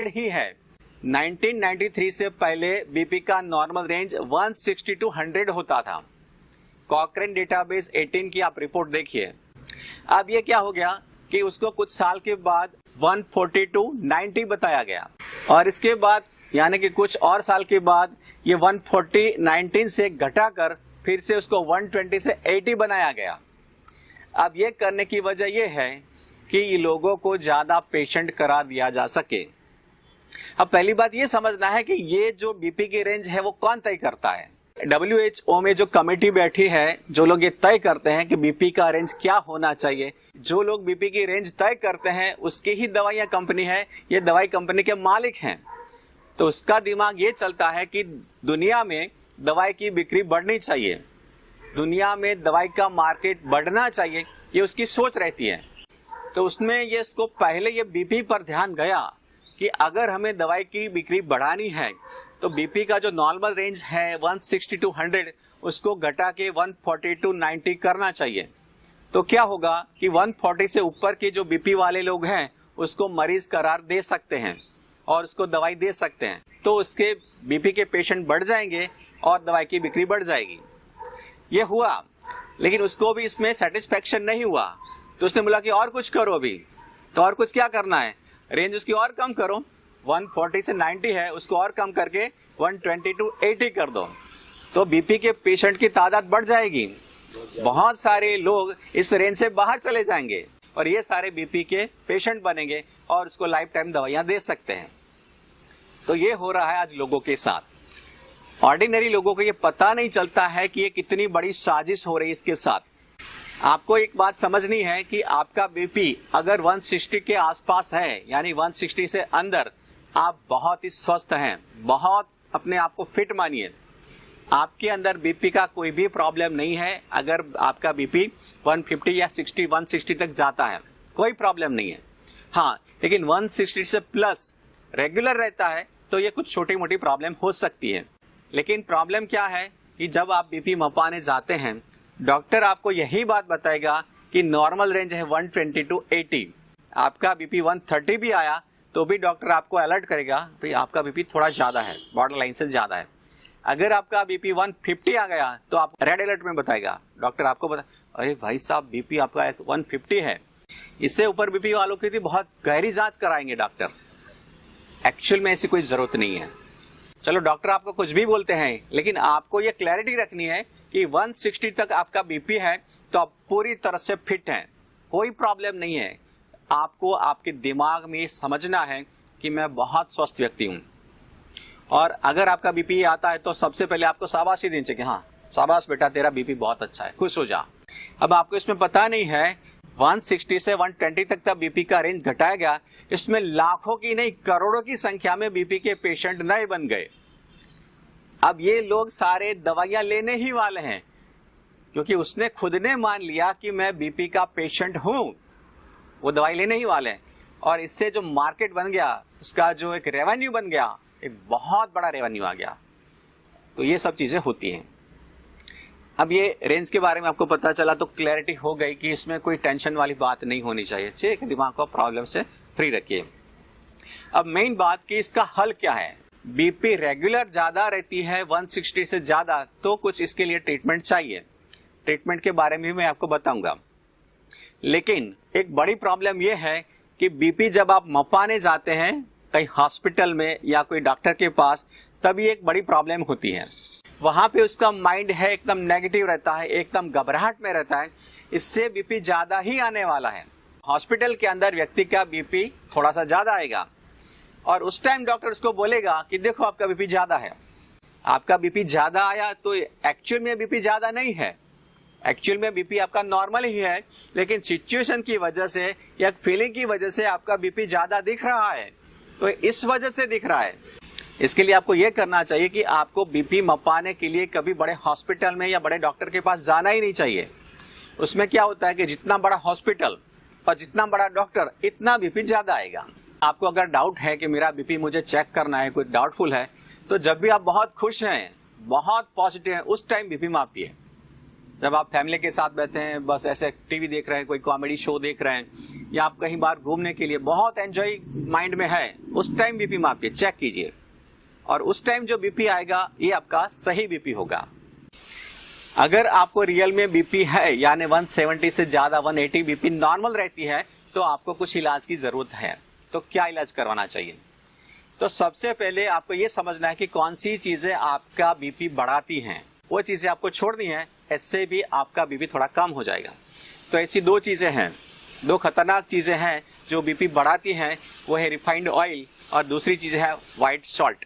ही है। 1993 से पहले बीपी का नॉर्मल रेंज 160 to 100 होता था। कॉकरेन डेटाबेस 18 की आप रिपोर्ट देखिए। अब ये क्या हो गया कि उसको कुछ साल के बाद 140 to 90 बताया गया, और इसके बाद यानी कि कुछ और साल के बाद ये 140-19 से घटाकर फिर से उसको 120 से 80 बनाया गया। अब ये करने की वजह ये है कि लोगों को ज्यादा पेशेंट करा दिया जा सके। अब पहली बात ये समझना है कि ये जो बीपी की रेंज है वो कौन तय करता है। WHO में जो कमेटी बैठी है, जो लोग ये तय करते हैं कि बीपी का रेंज क्या होना चाहिए, जो लोग बीपी की रेंज तय करते हैं उसकी ही दवाइयां कंपनी है, ये दवाई कंपनी के मालिक हैं। तो उसका दिमाग ये चलता है कि दुनिया में दवाई की बिक्री बढ़नी चाहिए, दुनिया में दवाई का मार्केट बढ़ना चाहिए, ये उसकी सोच रहती है। तो उसमें ये इसको पहले ये बीपी पर ध्यान गया कि अगर हमें दवाई की बिक्री बढ़ानी है तो बीपी का जो नॉर्मल रेंज है 160 to 100 उसको घटा के 140 to 90 करना चाहिए। तो क्या होगा कि 140 से ऊपर के जो बीपी वाले लोग हैं उसको मरीज करार दे सकते हैं और उसको दवाई दे सकते हैं, तो उसके बीपी के पेशेंट बढ़ जाएंगे और दवाई की बिक्री बढ़ जाएगी। ये हुआ, लेकिन उसको भी इसमें सेटिस्फेक्शन नहीं हुआ, तो उसने बोला कि और कुछ करो अभी। तो और कुछ क्या करना है, रेंज उसकी और कम करो, 140 से 90 है उसको और कम करके 120 to 80 कर दो, तो बीपी के पेशेंट की तादाद बढ़ जाएगी। बहुत सारे लोग इस रेंज से बाहर चले जाएंगे और ये सारे बीपी के पेशेंट बनेंगे और उसको लाइफ टाइम दवाइयां दे सकते हैं। तो ये हो रहा है आज लोगों के साथ। ऑर्डिनरी लोगों को ये पता नहीं चलता है कि ये कितनी बड़ी साजिश हो रही है इसके साथ। आपको एक बात समझनी है कि आपका बीपी अगर 160 के आसपास है, यानी 160 से अंदर, आप बहुत ही स्वस्थ हैं, बहुत अपने आप को फिट मानिए। आपके अंदर बीपी का कोई भी प्रॉब्लम नहीं है। अगर आपका बीपी 150 या 60, 160 तक जाता है कोई प्रॉब्लम नहीं है। हाँ, लेकिन 160 से प्लस रेगुलर रहता है तो ये कुछ छोटी मोटी प्रॉब्लम हो सकती है। लेकिन प्रॉब्लम क्या है कि जब आप बीपी मपाने जाते हैं, डॉक्टर आपको यही बात बताएगा कि नॉर्मल रेंज है 120 to 80। आपका बीपी 130 भी आया तो भी डॉक्टर आपको अलर्ट करेगा, भाई आपका बीपी थोड़ा ज्यादा है, बॉर्डर लाइन से ज्यादा है। अगर आपका बीपी 150 आ गया तो आप रेड अलर्ट में बताएगा, डॉक्टर आपको बता, अरे भाई साहब बीपी आपका 150 है। इससे ऊपर बीपी वालों की बहुत गहरी जांच कराएंगे डॉक्टर। एक्चुअल में ऐसी कोई जरूरत नहीं है। चलो डॉक्टर आपको कुछ भी बोलते हैं, लेकिन आपको ये क्लैरिटी रखनी है कि 160 तक आपका बीपी है तो आप पूरी तरह से फिट हैं, कोई प्रॉब्लम नहीं है। आपको आपके दिमाग में समझना है कि मैं बहुत स्वस्थ व्यक्ति हूं, और अगर आपका बीपी आता है तो सबसे पहले आपको शाबाशी देनी चाहिए, हाँ शाबाश बेटा तेरा बीपी बहुत अच्छा है, खुश हो जा। अब आपको इसमें पता नहीं है 160 से 120 तक का बीपी का रेंज घटाया गया, इसमें लाखों की नहीं करोड़ों की संख्या में बीपी के पेशेंट नए बन गए। अब ये लोग सारे दवाइयां लेने ही वाले हैं, क्योंकि उसने खुद ने मान लिया कि मैं बीपी का पेशेंट हूं, वो दवाई लेने ही वाले हैं। और इससे जो मार्केट बन गया, उसका जो एक रेवेन्यू बन गया, एक बहुत बड़ा रेवेन्यू आ गया। तो ये सब चीजें होती हैं। अब ये रेंज के बारे में आपको पता चला तो क्लैरिटी हो गई कि इसमें कोई टेंशन वाली बात नहीं होनी चाहिए। ठीक है, दिमाग को प्रॉब्लम से फ्री रखिए। अब मेन बात कि इसका हल क्या है। बीपी रेगुलर ज्यादा रहती है 160 से ज्यादा, तो कुछ इसके लिए ट्रीटमेंट चाहिए। ट्रीटमेंट के बारे में भी मैं आपको बताऊंगा। लेकिन एक बड़ी प्रॉब्लम यह है कि बीपी जब आप मपाने जाते हैं कहीं हॉस्पिटल में या कोई डॉक्टर के पास, तभी एक बड़ी प्रॉब्लम होती है। वहां पे उसका माइंड है एकदम नेगेटिव रहता है, एकदम घबराहट में रहता है, इससे बीपी ज्यादा ही आने वाला है। हॉस्पिटल के अंदर व्यक्ति का बीपी थोड़ा सा ज्यादा आएगा और उस टाइम डॉक्टर उसको बोलेगा कि देखो आपका बीपी ज्यादा है। आपका बीपी ज्यादा आया तो एक्चुअल में बीपी ज्यादा नहीं है, एक्चुअल में बीपी आपका नॉर्मल ही है, लेकिन सिचुएशन की वजह से या फीलिंग की वजह से आपका बीपी ज्यादा दिख रहा है। तो इस वजह से दिख रहा है। इसके लिए आपको यह करना चाहिए कि आपको बीपी मपाने के लिए कभी बड़े हॉस्पिटल में या बड़े डॉक्टर के पास जाना ही नहीं चाहिए। उसमें क्या होता है कि जितना बड़ा हॉस्पिटल और जितना बड़ा डॉक्टर, इतना बीपी ज्यादा आएगा। आपको अगर डाउट है कि मेरा बीपी मुझे चेक करना है, कोई डाउटफुल है, तो जब भी आप बहुत खुश हैं, बहुत पॉजिटिव हैं, उस टाइम बीपी मापिए। जब आप फैमिली के साथ बैठे हैं, बस ऐसे टीवी देख रहे हैं, कोई कॉमेडी शो देख रहे हैं, या आप कहीं बाहर घूमने के लिए बहुत एंजॉय माइंड में है, उस टाइम बीपी मापिए, चेक कीजिए, और उस टाइम जो बीपी आएगा ये आपका सही बीपी होगा। अगर आपको रियल में बीपी है, यानी 170 से ज्यादा 180 बीपी नॉर्मल रहती है, तो आपको कुछ इलाज की जरूरत है। तो क्या इलाज करवाना चाहिए? तो सबसे पहले आपको ये समझना है कि कौन सी चीजें आपका बीपी बढ़ाती हैं, वो चीजें आपको छोड़नी है, इससे भी आपका बीपी थोड़ा कम हो जाएगा। तो ऐसी दो चीजें हैं, दो खतरनाक चीजें हैं जो बीपी बढ़ाती हैं, वो है रिफाइंड ऑयल और दूसरी चीज है व्हाइट सॉल्ट।